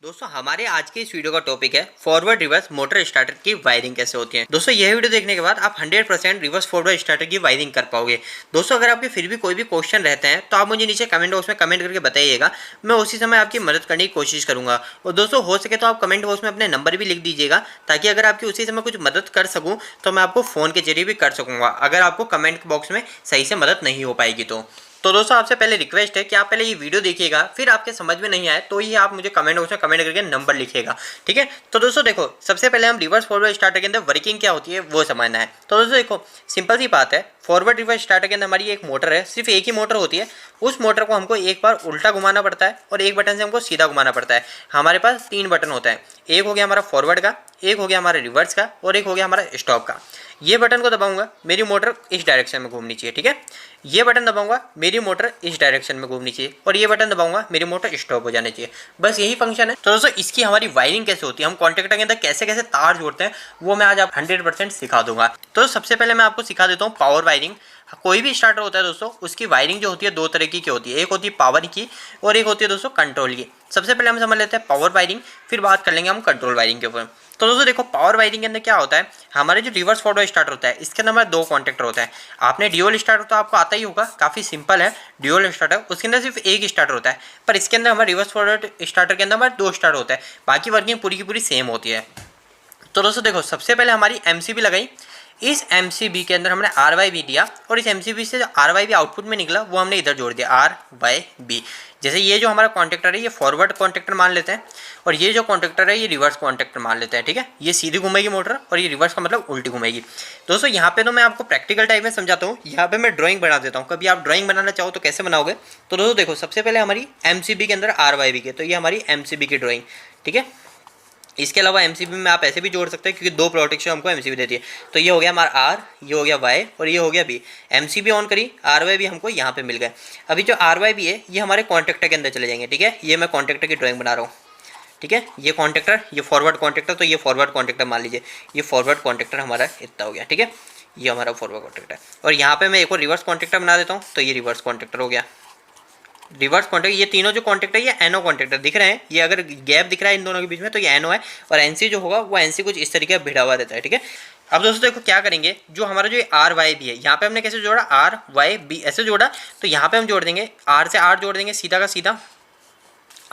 दोस्तों हमारे आज के इस वीडियो का टॉपिक है फॉरवर्ड रिवर्स मोटर स्टार्टर की वायरिंग कैसे होती है। दोस्तों यह वीडियो देखने के बाद आप 100% रिवर्स फॉरवर्ड स्टार्टर की वायरिंग कर पाओगे। दोस्तों अगर आपके फिर भी कोई भी क्वेश्चन रहते हैं तो आप मुझे नीचे कमेंट बॉक्स में कमेंट करके बताइएगा, मैं उसी समय आपकी मदद करने की कोशिश करूंगा। और दोस्तों हो सके तो आप कमेंट बॉक्स में अपने नंबर भी लिख दीजिएगा, ताकि अगर आपकी उसी समय कुछ मदद कर सकूँ तो मैं आपको फ़ोन के जरिए भी कर सकूँगा, अगर आपको कमेंट बॉक्स में सही से मदद नहीं हो पाएगी तो दोस्तों आपसे पहले रिक्वेस्ट है कि आप पहले ये वीडियो देखिएगा, फिर आपके समझ में नहीं आए तो ही आप मुझे कमेंट बॉक्स में कमेंट करके नंबर लिखिएगा, ठीक है। तो दोस्तों देखो, सबसे पहले हम रिवर्स फॉरवर्ड स्टार्टर के अंदर वर्किंग क्या होती है वो समझना है। तो दोस्तों देखो, सिंपल सी बात है, फॉरवर्ड रिवर्स स्टार्टर के अंदर हमारी एक मोटर है, सिर्फ एक ही मोटर होती है। उस मोटर को हमको एक बार उल्टा घुमाना पड़ता है और एक बटन से हमको सीधा घुमाना पड़ता है। हमारे पास 3 बटन होता है, एक हो गया हमारा फॉरवर्ड का, एक हो गया हमारा रिवर्स का और एक हो गया हमारा स्टॉप का। ये बटन को दबाऊंगा, मेरी मोटर इस डायरेक्शन में घूमनी चाहिए, ठीक है। ये बटन दबाऊंगा, मेरी मोटर इस डायरेक्शन में घूमनी चाहिए और ये बटन दबाऊंगा, मेरी मोटर स्टॉप हो जानी चाहिए। बस यही फंक्शन है। तो दोस्तों इसकी हमारी वायरिंग कैसे होती है, हम कॉन्टेक्टर के अंदर कैसे कैसे तार जोड़ते हैं, वो मैं आज आप 100% सिखा दूंगा। तो सबसे पहले मैं आपको सिखा देता हूँ पावर वायरिंग। कोई भी स्टार्टर होता है दोस्तों, उसकी वायरिंग जो होती है 2 तरीके की होती है, एक होती है पावर की और एक होती है दोस्तों कंट्रोल की। सबसे पहले हम समझ लेते हैं पावर वायरिंग, फिर बात कर लेंगे हम कंट्रोल वायरिंग के ऊपर। तो दोस्तों देखो, पावर वायरिंग के अंदर क्या होता है, हमारे जो रिवर्स फॉरवर्ड स्टार्टर होता है इसके अंदर हमारे 2 कॉन्टेक्टर होता है। आपने ड्यूअल स्टार्टर तो आपको आता ही होगा, काफ़ी सिंपल है ड्यूअल स्टार्टर, उसके अंदर सिर्फ एक स्टार्टर होता है। पर इसके अंदर हमारे रिवर्स फॉरवर्ड स्टार्टर के अंदर हमारे 2 स्टार्टर होता है, बाकी वर्किंग पूरी की पूरी सेम होती है। तो दोस्तों देखो, सबसे पहले हमारी एमसीबी लगाई, इस एमसीबी के अंदर हमने RYB दिया और इस एमसीबी से जो RYB आउटपुट में निकला वो हमने इधर जोड़ दिया RYB। जैसे ये जो हमारा कॉन्टेक्टर है ये फॉरवर्ड कॉन्टेक्टर मान लेते हैं और ये जो कॉन्टेक्टर है ये रिवर्स कॉन्टेक्टर मान लेते हैं, ठीक है। ये सीधी घूमेगी मोटर और ये रिवर्स का मतलब उल्टी घूमेगी। दोस्तों यहाँ पे तो मैं आपको प्रैक्टिकल टाइप में समझाता हूँ, यहाँ पे मैं ड्राइंग बना देता हूँ। कभी आप ड्राइंग बनाना चाहो तो कैसे बनाओगे। तो दोस्तों देखो, सबसे पहले हमारी एमसीबी के अंदर RYB के, तो ये हमारी एमसीबी की ड्राइंग, ठीक है। इसके अलावा एमसीबी में आप ऐसे भी जोड़ सकते हैं, क्योंकि 2 प्रोटेक्शन हमको एमसीबी देती है। तो ये हो गया हमारा आर, ये हो गया वाई और ये हो गया बी। एमसीबी ऑन करी, RYB हमको यहाँ पे मिल गए। अभी जो RYB है ये हमारे कॉन्टेक्टर के अंदर चले जाएंगे, ठीक है। ये मैं कॉन्टेक्टर की ड्राइंग बना रहा हूँ, ठीक है। ये कॉन्टेक्टर, ये फॉरवर्ड कॉन्टेक्टर, तो ये फॉरवर्ड कॉन्टेक्टर मान लीजिए, ये फॉरवर्ड कॉन्टेक्टर हमारा इतना हो गया, ठीक है। ये हमारा फॉरवर्ड कॉन्टेक्टर और यहाँ पे मैं एक और रिवर्स कॉन्टेक्टर बना देता हूँ, तो ये रिवर्स कॉन्टेक्टर हो गया। रिवर्स कॉन्टेक्ट, ये तीनों जो कॉन्टेक्ट है ये एनो कॉन्टेक्टर दिख रहे हैं, ये अगर गैप दिख रहा है इन दोनों के बीच में तो ये एनो है और एनसी जो होगा वो एनसी कुछ इस तरीके का भिड़ा हुआ रहता है, ठीक है। अब दोस्तों देखो क्या करेंगे, जो हमारा जो RYB है यहाँ पे हमने कैसे जोड़ा, RYB ऐसे जोड़ा, तो यहाँ पे हम जोड़ देंगे R से R जोड़ देंगे, सीधा का सीधा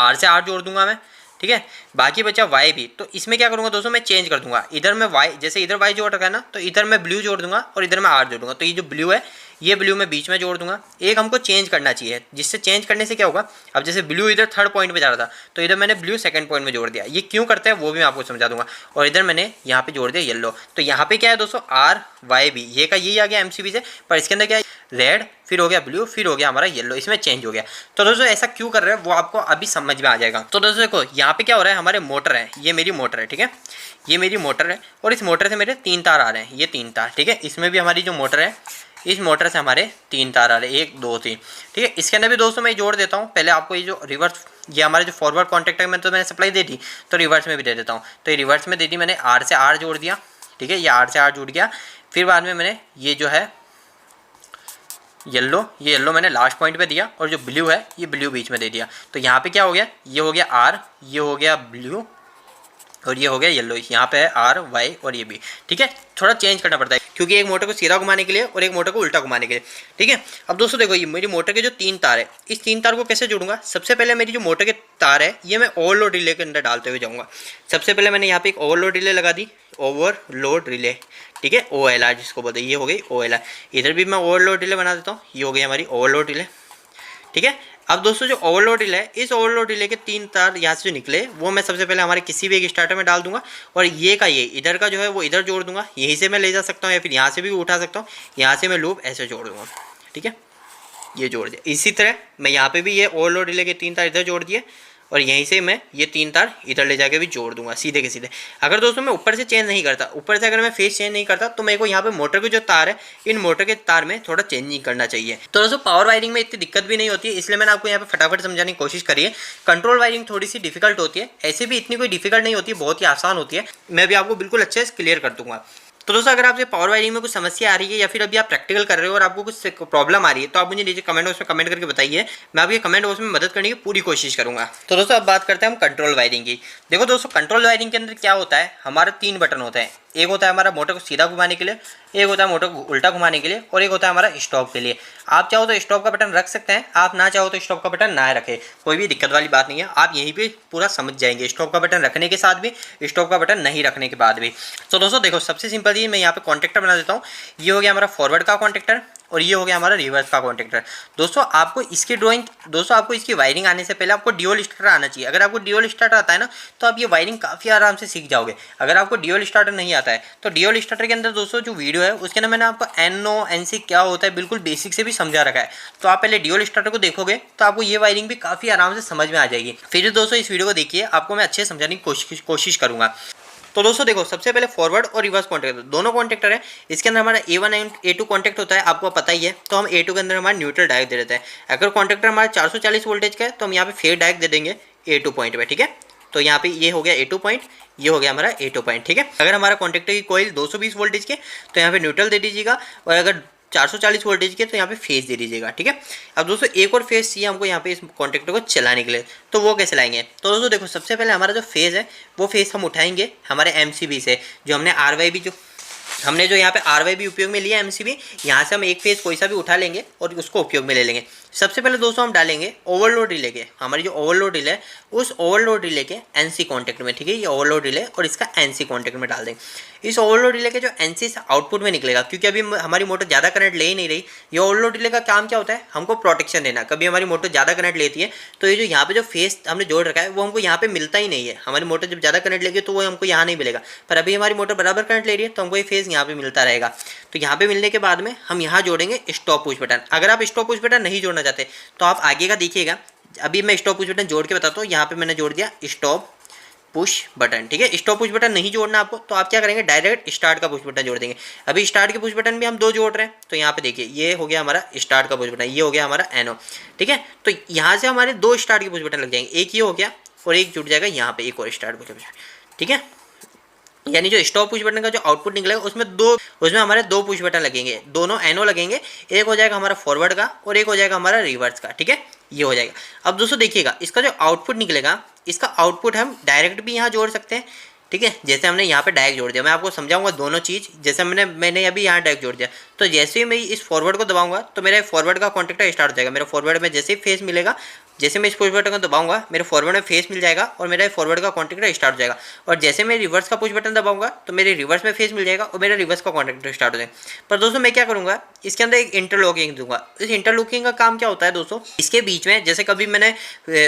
R से R जोड़ दूंगा मैं, ठीक है। बाकी बचा Y भी, तो इसमें क्या करूंगा दोस्तों, मैं चेंज कर दूंगा। इधर मैं Y, जैसे इधर Y जोड़ रखा है ना, तो इधर मैं ब्लू जोड़ दूंगा और इधर मैं R जोड़ूंगा। तो ये जो ब्लू है ये ब्लू मैं बीच में जोड़ दूंगा। एक हमको चेंज करना चाहिए, जिससे चेंज करने से क्या होगा, अब जैसे ब्लू इधर 3rd पॉइंट पे जा रहा था तो इधर मैंने ब्लू 2nd पॉइंट में जोड़ दिया। ये क्यों करते हैं वो भी मैं आपको समझा दूंगा। और इधर मैंने यहाँ पे जोड़ दिया येलो। तो यहाँ पे क्या है दोस्तों, RYB, ये का यही आ गया एमसीबी से, पर इसके अंदर क्या है, रेड, फिर हो गया ब्लू, फिर हो गया हमारा येलो, इसमें चेंज हो गया। तो दोस्तों ऐसा क्यों कर रहे हैं वो आपको अभी समझ में आ जाएगा। तो दोस्तों देखो, यहाँ पे क्या हो रहा है, हमारे मोटर है, ये मेरी मोटर है, ठीक है। ये मेरी मोटर है और इस मोटर से मेरे 3 तार आ रहे हैं, ये 3 तार, ठीक है। इसमें भी हमारी जो मोटर है, इस मोटर से हमारे 3 तार आ रहे हैं, 1 2 3, ठीक है। इसके अंदर भी दोस्तों मैं जोड़ देता हूँ। पहले आपको ये जो रिवर्स, ये हमारे जो फॉरवर्ड कॉन्टेक्टर में तो मैंने सप्लाई दे दी, तो रिवर्स में भी दे देता हूँ। तो ये रिवर्स में दे दी मैंने, R से R जोड़ दिया, ठीक है। ये R से R जुड़ गया। फिर बाद में मैंने ये जो है येलो, ये येलो मैंने लास्ट पॉइंट पे दिया और जो ब्लू है ये ब्लू बीच में दे दिया। तो यहाँ पे क्या हो गया, ये हो गया R, ये हो गया ब्लू और ये हो गया येलो। यहाँ पे है RY और ये भी, ठीक है। थोड़ा चेंज करना पड़ता है क्योंकि एक मोटर को सीधा घुमाने के लिए और एक मोटर को उल्टा घुमाने के लिए, ठीक है। अब दोस्तों देखो, ये मेरी मोटर के जो 3 तार है, इस 3 तार को कैसे जोड़ूंगा। सबसे पहले मेरी जो मोटर के तार है ये मैं ओवरलोड रिले के अंदर डालते हुए जाऊँगा। सबसे पहले मैंने यहाँ पे एक ओवरलोड रिले लगा दी, ओवरलोड रिले, ठीक है, OLR जिसको बोलते हैं, ये हो गई OLR। इधर भी मैं ओवरलोड रिले बना देता हूँ, ये हो गई हमारी ओवरलोड रिले, ठीक है। अब दोस्तों जो ओवरलोड रिले है, इस ओवरलोड रिले के 3 तार यहाँ से जो निकले वो मैं सबसे पहले हमारे किसी भी एक स्टार्टर में डाल दूंगा और ये का ये इधर का जो है वो इधर जोड़ दूंगा। यहीं से मैं ले जा सकता हूँ या फिर यहाँ से भी उठा सकता हूँ, यहाँ से मैं लूप ऐसे जोड़ दूंगा, ठीक है। ये जोड़ दिया। इसी तरह मैं यहाँ पे भी ये ओवरलोड रिले के 3 तार इधर जोड़ दिए और यहीं से मैं ये 3 तार इधर ले जाके भी जोड़ दूंगा सीधे के सीधे। अगर दोस्तों मैं ऊपर से चेंज नहीं करता, ऊपर से अगर मैं फेस चेंज नहीं करता तो मेरे को यहाँ पे मोटर के जो तार है, इन मोटर के तार में थोड़ा चेंजिंग करना चाहिए। तो दोस्तों पावर वायरिंग में इतनी दिक्कत भी नहीं होती है, इसलिए मैंने आपको यहाँ पे फटाफट समझाने की कोशिश करी है। कंट्रोल वायरिंग थोड़ी सी डिफिकल्ट होती है, ऐसे भी इतनी कोई डिफिकल्ट नहीं होती है, बहुत ही आसान होती है। मैं भी आपको बिल्कुल अच्छे से क्लियर कर दूंगा। तो दोस्तों अगर आपसे पावर वायरिंग में कुछ समस्या आ रही है या फिर अभी आप प्रैक्टिकल कर रहे हो और आपको कुछ प्रॉब्लम आ रही है तो आप मुझे नीचे कमेंट बॉक्स में कमेंट करके बताइए, मैं आपके कमेंट बॉक्स में मदद करने की पूरी कोशिश करूंगा। तो दोस्तों अब बात करते हैं हम कंट्रोल वायरिंग की। देखो दोस्तों कंट्रोल वायरिंग के अंदर क्या होता है, हमारे 3 बटन होते हैं। एक होता है हमारा मोटर को सीधा घुमाने के लिए, एक होता है मोटर को उल्टा घुमाने के लिए, और एक होता है हमारा स्टॉप के लिए। आप चाहो तो स्टॉप का बटन रख सकते हैं, आप ना चाहो तो स्टॉप का बटन ना रखें, कोई भी दिक्कत वाली बात नहीं है। आप यहीं पे पूरा समझ जाएंगे, स्टॉप का बटन रखने के साथ भी, स्टॉप का बटन नहीं रखने के बाद भी। तो दोस्तों देखो सबसे सिंपल चीज मैं यहाँ पे कॉन्टेक्टर बना देता हूँ। ये हो गया हमारा फॉरवर्ड का कॉन्टेक्टर और ये हो गया हमारा रिवर्स का कॉन्टेक्टर। दोस्तों आपको इसकी वायरिंग आने से पहले आपको ड्यूल स्टार्टर आना चाहिए। अगर आपको ड्यूल स्टार्टर आता है ना तो आप ये वायरिंग काफ़ी आराम से सीख जाओगे। अगर आपको ड्यूल स्टार्टर नहीं आता है तो ड्यूल स्टार्टर के अंदर दोस्तों जो वीडियो है उसके अंदर मैंने आपको NO NC क्या होता है बिल्कुल बेसिक से भी समझा रखा है। तो आप पहले ड्यूल स्टार्टर को देखोगे तो आपको ये वायरिंग भी काफ़ी आराम से समझ में आ जाएगी। फिर दोस्तों इस वीडियो को देखिए, आपको मैं अच्छे से समझाने की कोशिश करूँगा। तो दोस्तों देखो सबसे पहले फॉरवर्ड और रिवर्स कॉन्टेक्टर दोनों कॉन्टेक्टर है। इसके अंदर हमारा A1 एंड A2 कॉन्टेक्ट होता है, आपको पता ही है। तो हम A2 के अंदर हमारा न्यूट्रल डायोड दे देते हैं। अगर कॉन्टेक्टर हमारा 440 वोल्टेज का है तो हम यहाँ पे फेड डायोड दे देंगे A2 पॉइंट पे, ठीक है। तो यहाँ पे ये हो गया A2 पॉइंट, ये हो गया हमारा A2 पॉइंट, ठीक है। अगर हमारा कॉन्टेक्टर की कॉइल 220 वोल्टेज के तो यहाँ पे न्यूट्रल दे दीजिएगा, और अगर 440 वोल्टेज के तो यहाँ पे फेज दे दीजिएगा, ठीक है। अब दोस्तों एक और फेज चाहिए हमको यहाँ पे इस कॉन्टेक्टर को चलाने के लिए, तो वो कैसे लाएंगे। तो दोस्तों देखो सबसे पहले हमारा जो फेज है वो फेज हम उठाएंगे हमारे MCB से, जो हमने जो यहाँ पे RYB उपयोग में लिया MCB, यहाँ से हम एक फेज कोई सा भी उठा लेंगे और उसको उपयोग में ले लेंगे। सबसे पहले दोस्तों हम डालेंगे ओवरलोड रिले के, हमारी जो ओवरलोड रिले है उस ओवरलोड रिले के NC कॉन्टेक्ट में, ठीक है। ये ओवरलोड रिले और इसका NC कॉन्टेक्ट में डाल देंगे। इस ओवरलोड रिले के जो NC से आउटपुट में निकलेगा, क्योंकि अभी हमारी मोटर ज़्यादा करंट ले ही नहीं रही। ये ओवरलोड रिले का काम क्या होता है, हमको प्रोटेक्शन देना। कभी हमारी मोटर ज़्यादा करंट लेती है तो ये जो यहाँ पे जो फेस हमने जोड़ रखा है वो हमको यहाँ पे मिलता ही नहीं है। हमारी मोटर जब ज़्यादा करंट लेगी तो वो हमको यहाँ नहीं मिलेगा, पर अभी हमारी मोटर बराबर करंट ले रही है तो हमको ये फेस यहाँ पे मिलता रहेगा। तो यहाँ पे मिलने के बाद में हम यहाँ जोड़ेंगे स्टॉप पुश बटन। अगर आप स्टॉप पुश बटन नहीं जोड़ना चाहते तो आप आगे का देखिएगा। अभी मैं स्टॉप पुश बटन जोड़ के बताता हूँ। यहाँ पे मैंने जोड़ दिया स्टॉप पुश बटन, ठीक है। स्टॉप पुश बटन नहीं जोड़ना आपको तो आप क्या करेंगे, डायरेक्ट स्टार्ट का पुश बटन जोड़ देंगे। अभी स्टार्ट के पुश बटन भी हम 2 जोड़ रहे हैं, तो यहाँ पे देखिए ये हो गया हमारा स्टार्ट का पुश बटन, ये हो गया हमारा NO, ठीक है। तो यहाँ से हमारे 2 स्टार्ट के पुश बटन लग जाएंगे, एक ये हो गया और एक जुड़ जाएगा यहाँ पे एक और स्टार्ट पुश बटन, ठीक है। यानी जो स्टॉप पुश बटन का जो आउटपुट निकलेगा उसमें हमारे 2 पुश बटन लगेंगे, दोनों NO लगेंगे। एक हो जाएगा हमारा फॉरवर्ड का और एक हो जाएगा हमारा रिवर्स का, ठीक है। ये हो जाएगा। अब दोस्तों देखिएगा इसका जो आउटपुट निकलेगा, इसका आउटपुट हम डायरेक्ट भी यहाँ जोड़ सकते हैं, ठीक है। जैसे हमने यहाँ पे डायरेक्ट जोड़ दिया, मैं आपको समझाऊंगा दोनों चीज़। जैसे मैंने अभी यहाँ डायरेक्ट जोड़ दिया, तो जैसे ही मैं इस फॉरवर्ड को दबाऊंगा तो मेरा फॉरवर्ड का कॉन्टेक्टर स्टार्ट हो जाएगा। मेरा फॉरवर्ड में जैसे ही फेस मिलेगा, जैसे मैं इस पुश बटन को दबाऊंगा मेरे फॉरवर्ड में फेस मिल जाएगा और मेरा फॉरवर्ड का कॉन्टेक्टर स्टार्ट हो जाएगा। और जैसे मैं रिवर्स का पुश बटन दबाऊंगा तो मेरे रिवर्स में फेस मिल जाएगा और मेरा रिवर्स का कॉन्टेक्टर स्टार्ट हो जाएगा। पर दोस्तों मैं क्या करूँगा, इसके अंदर एक इंटरलॉकिंग दूंगा। इस इंटरलॉकिंग का काम क्या होता है दोस्तों, इसके बीच में जैसे कभी मैंने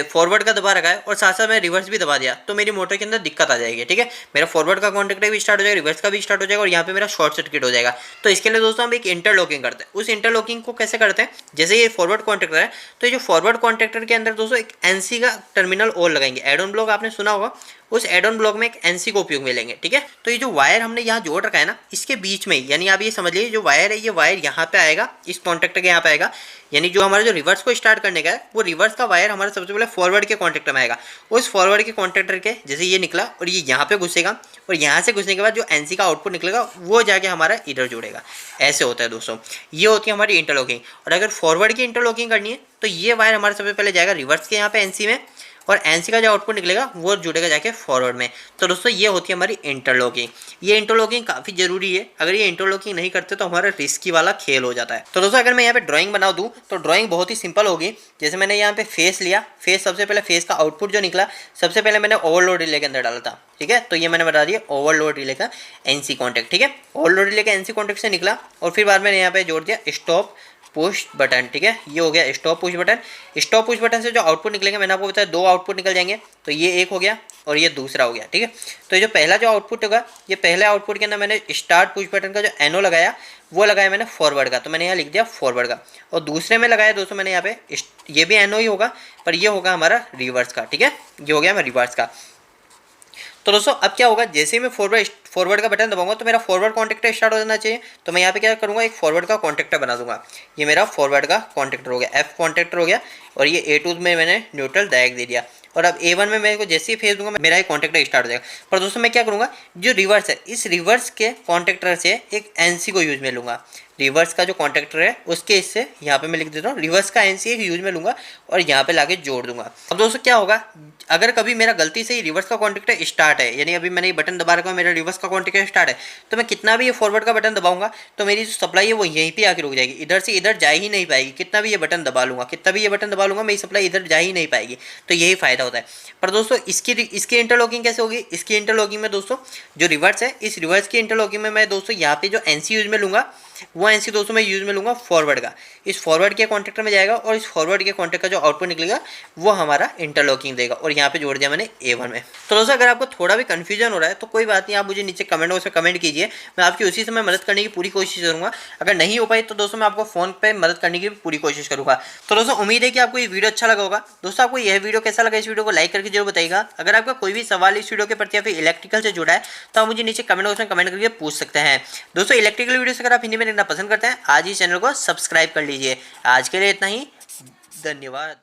फॉरवर्ड का दबा रखा है और साथ साथ मैं रिवर्स भी दबा दिया तो मेरी मोटर के अंदर दिक्कत आ जाएगी, ठीक है। मेरा फॉरवर्ड का कॉन्टेक्टर भी स्टार्ट हो जाएगा, रिवर्स का भी स्टार्ट हो जाएगा और यहाँ पे मेरा शॉर्ट सर्किट हो जाएगा। तो इसके लिए दोस्तों हम एक इंटरलॉकिंग करते हैं। उस इंटरलॉकिंग को कैसे करते हैं, जैसे ये फॉरवर्ड कॉन्टेक्टर है तो ये जो फॉरवर्ड कॉन्टेक्टर के अंदर दोस्तों एक NC का टर्मिनल और लगाएंगे। एड ऑन ब्लॉक आपने सुना होगा, उस एड ऑन ब्लॉक में एक NC को उपयोग में लेंगे, ठीक है। तो ये जो वायर हमने यहाँ जोड़ रखा है ना, इसके बीच में यानी आप ये समझ लीजिए जो वायर है ये वायर यहाँ पे आएगा, इस कॉन्टेक्टर के यहाँ पे आएगा। यानी जो हमारा जो रिवर्स को स्टार्ट करने का है वो रिवर्स का वायर हमारा सबसे पहले फॉरवर्ड के कॉन्टेक्टर में आएगा। उस फॉरवर्ड के कॉन्टेक्टर के जैसे ये निकला और ये यहाँ पे घुसेगा और यहाँ से घुसने के बाद जो NC का आउटपुट निकलेगा वो जाके हमारा इधर जुड़ेगा। ऐसे होता है दोस्तों, ये होती है हमारी इंटरलॉकिंग। और अगर फॉरवर्ड की इंटरलॉकिंग करनी है तो ये वायर हमारा सबसे पहले जाएगा रिवर्स के यहाँ पे NC में और NC का जो आउटपुट निकलेगा वो जुड़ेगा जाके फॉरवर्ड में। तो दोस्तों ये होती है हमारी इंटरलॉकिंग। ये इंटरलॉकिंग काफ़ी जरूरी है, अगर ये इंटरलॉकिंग नहीं करते तो हमारा रिस्की वाला खेल हो जाता है। तो दोस्तों अगर मैं यहाँ पे ड्राइंग बना दूँ तो ड्राइंग बहुत ही सिंपल होगी। जैसे मैंने यहाँ पे फेस लिया, फेस सबसे पहले फेस का आउटपुट जो निकला सबसे पहले मैंने ओवरलोड रिले के अंदर डाला था, ठीक है। तो ये मैंने बता दिया ओवरलोड रिले का NC कॉन्टेक्ट, ठीक है। ओवरलोड रिले का NC कॉन्टेक्ट से निकला और फिर बाद में यहाँ पे जोड़ दिया स्टॉप पुश बटन, ठीक है। ये हो गया stop push button. Stop push button से जो आउटपुट निकलेंगे मैंने आपको बताया 2 आउटपुट निकल जाएंगे, तो ये एक हो गया और ये दूसरा हो गया, ठीक है। तो ये जो पहला जो आउटपुट होगा, ये पहले आउटपुट के अंदर मैंने स्टार्ट पुश बटन का जो NO लगाया वो लगाया मैंने फॉरवर्ड का, तो मैंने यहाँ लिख दिया फॉरवर्ड का। और दूसरे में लगाया दोस्तों मैंने यहाँ पे ये भी NO ही होगा पर ये होगा हमारा रिवर्स का, ठीक है। ये हो गया हमारा रिवर्स का। तो दोस्तों अब क्या होगा, जैसे ही मैं फॉरवर्ड का बटन दबाऊंगा तो मेरा फॉरवर्ड कॉन्टेक्टर स्टार्ट हो जाना चाहिए। तो मैं यहाँ पे क्या करूँगा, एक फॉरवर्ड का कॉन्टेक्टर बना दूंगा। ये मेरा फॉरवर्ड का कॉन्टेक्टर हो गया, एफ कॉन्टेक्टर हो गया। और ये A2 में मैंने न्यूट्रल डायरेक्ट दे दिया। और अब A1 में मेरे को जैसे ही फेस दूंगा मेरा ये कॉन्टेक्टर स्टार्ट हो जाएगा। पर दोस्तों मैं क्या करूँगा, जो रिवर्स है इस रिवर्स के कॉन्टेक्टर से एक NC को यूज में लूँगा। रिवर्स का जो कॉन्टेक्टर है उसके इससे यहाँ पे मैं लिख देता हूँ रिवर्स का NC एक यूज में लूँगा और यहाँ पे लाके जोड़ दूंगा। अब दोस्तों क्या होगा, अगर कभी मेरा गलती से ही रिवर्स का कॉन्टेक्टर स्टार्ट है, यानी अभी मैंने ये बटन दबा रखा है, मेरा रिवर्स का कॉन्टेक्टर स्टार्ट है, तो मैं कितना भी ये फॉरवर्ड का बटन दबाऊंगा तो मेरी जो सप्लाई है वो यहीं पे आके रुक जाएगी, इधर से इधर जा ही नहीं पाएगी। कितना भी ये बटन दबा लूंगा, कितना भी ये बटन दबा लूंगा, मेरी सप्लाई इधर जा ही नहीं पाएगी। तो यही फायदा होता है। पर दोस्तों इसकी इंटरलॉकिंग कैसे होगी, इसकी इंटरलॉकिंग में दोस्तों जो रिवर्स है, इस रिवर्स की इंटरलॉकिंग में मैं दोस्तों यहाँ पे जो NC यूज में लूंगा वो NC दोस्तों मैं यूज में लूंगा फॉरवर्ड का। इस फॉरवर्ड के कॉन्टेक्टर में जाएगा और इस फॉरवर्ड के कॉन्टेक्ट का जो आउटपुट निकलेगा वो हमारा इंटरलॉकिंग देगा। और यहाँ पे जोड़ दिया मैंने A1 में। तो दोस्तों अगर आपको थोड़ा भी कंफ्यूजन हो रहा है तो कोई बात नहीं, आप मुझे नीचे कमेंट बॉक्स में कमेंट कीजिए, मैं आपकी उसी समय मदद करने की पूरी कोशिश करूंगा। अगर नहीं हो पाई तो दोस्तों मैं आपको फोन पे मदद करने की पूरी कोशिश करूंगा। तो दोस्तों उम्मीद है कि आपको ये वीडियो अच्छा लगा होगा। दोस्तों आपको यह वीडियो कैसा लगा, इस वीडियो को लाइक करके जरूर बताइएगा। अगर आपका कोई भी सवाल इस वीडियो के प्रति या फिर इलेक्ट्रिकल से जुड़ा है तो आप मुझे नीचे कमेंट बॉक्स में कमेंट करके पूछ सकते हैं। दोस्तों इलेक्ट्रिकल वीडियो अगर आप हिंदी में देखना पसंद करते हैं आज ही चैनल को सब्सक्राइब कर लीजिए। आज के लिए इतना ही, धन्यवाद।